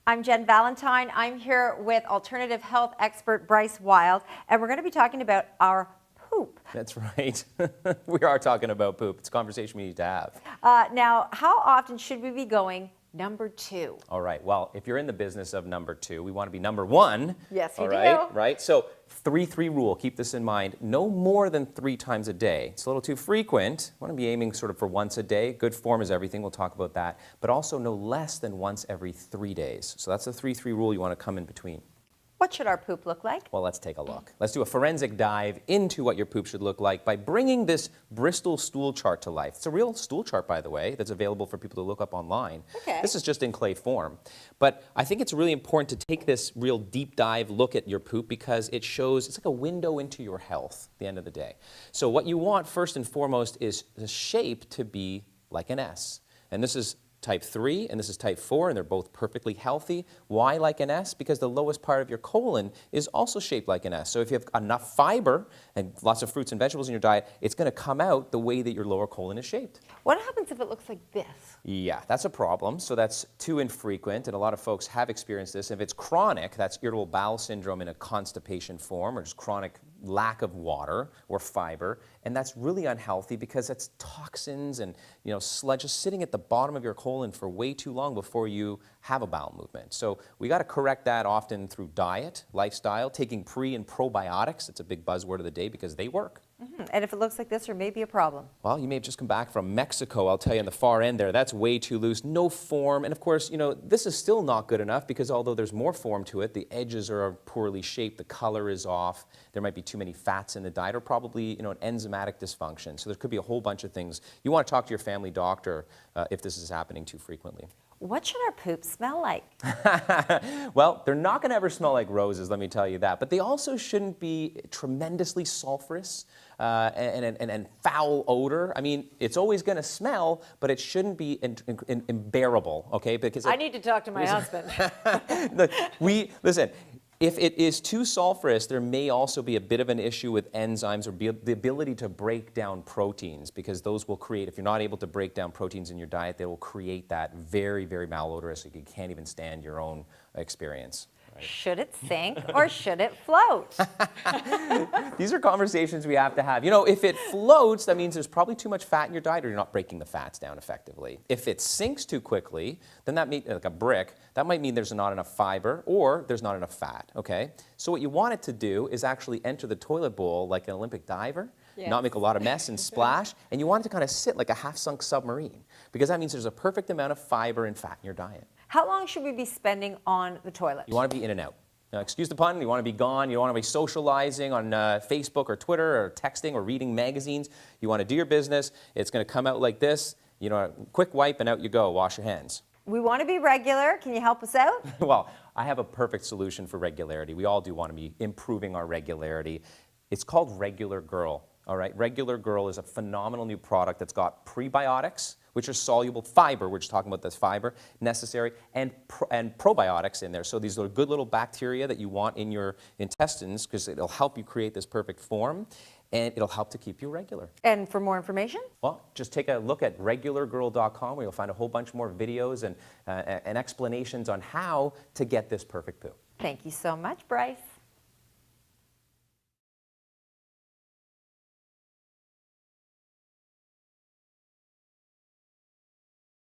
I'm Jen Valentine. I'm here with alternative health expert Bryce Wylde, and we're going to be talking about our poop. That's right. We are talking about poop. It's a conversation we need to have. Now, how often should we be going number 2? All right. Well, if you're in the business of number 2, we want to be number 1. Yes, you all do. Right? So 3-3 rule. Keep this in mind. No more than 3 times a day. It's a little too frequent. Want to be aiming sort of for once a day. Good form is everything. We'll talk about that. But also no less than once every 3 days. So that's the 3-3 rule. You want to come in between. What should our poop look like? Well, let's take a look. Let's do a forensic dive into what your poop should look like by bringing this Bristol stool chart to life. It's a real stool chart, by the way, that's available for people to look up online. Okay. This is just in clay form. But I think it's really important to take this real deep dive look at your poop because it shows, it's like a window into your health at the end of the day. So what you want first and foremost is the shape to be like an S. And this is type 3 and this is type 4, and they're both perfectly healthy. Why like an S? Because the lowest part of your colon is also shaped like an S. So if you have enough fiber and lots of fruits and vegetables in your diet, it's going to come out the way that your lower colon is shaped. What happens if it looks like this? Yeah, that's a problem. So that's too infrequent, and a lot of folks have experienced this. If it's chronic, that's irritable bowel syndrome in a constipation form, or just chronic lack of water or fiber, and that's really unhealthy because it's toxins and sludge just sitting at the bottom of your colon for way too long before you have a bowel movement. So we got to correct that often through diet, lifestyle, taking pre and probiotics. It's a big buzzword of the day because they work. And if it looks like this, there may be a problem. Well, you may have just come back from Mexico. I'll tell you on the far end there, that's way too loose, no form. And of course, this is still not good enough because although there's more form to it, the edges are poorly shaped, the color is off, there might be too many fats in the diet, or probably an enzymatic dysfunction. So there could be a whole bunch of things. You want to talk to your family doctor if this is happening too frequently. What should our poop smell like? Well, they're not going to ever smell like roses, let me tell you that. But they also shouldn't be tremendously sulfurous and foul odor. I mean, it's always going to smell, but it shouldn't be unbearable, okay? Because I need to talk to my husband. Look, listen. If it is too sulfurous, there may also be a bit of an issue with enzymes or the ability to break down proteins, because those will create, if you're not able to break down proteins in your diet, they will create that very, very malodorous, so you can't even stand your own experience. Right? Should it sink or should it float? These are conversations we have to have. If it floats, that means there's probably too much fat in your diet or you're not breaking the fats down effectively. If it sinks too quickly, then that means, like a brick, that might mean there's not enough fiber or there's not enough fat, okay? So what you want it to do is actually enter the toilet bowl like an Olympic diver, not make a lot of mess and splash, and you want it to kind of sit like a half-sunk submarine, because that means there's a perfect amount of fiber and fat in your diet. How long should we be spending on the toilet? You want to be in and out. Now, excuse the pun, you want to be gone, you don't want to be socializing on Facebook or Twitter or texting or reading magazines. You want to do your business. It's going to come out like this. Quick wipe and out you go. Wash your hands. We want to be regular. Can you help us out? Well, I have a perfect solution for regularity. We all do want to be improving our regularity. It's called Regular Girl. All right, Regular Girl is a phenomenal new product that's got prebiotics, which are soluble fiber, we're just talking about this fiber, necessary, and probiotics in there. So these are good little bacteria that you want in your intestines because it'll help you create this perfect form, and it'll help to keep you regular. And for more information? Well, just take a look at regulargirl.com where you'll find a whole bunch more videos and explanations on how to get this perfect poo. Thank you so much, Bryce.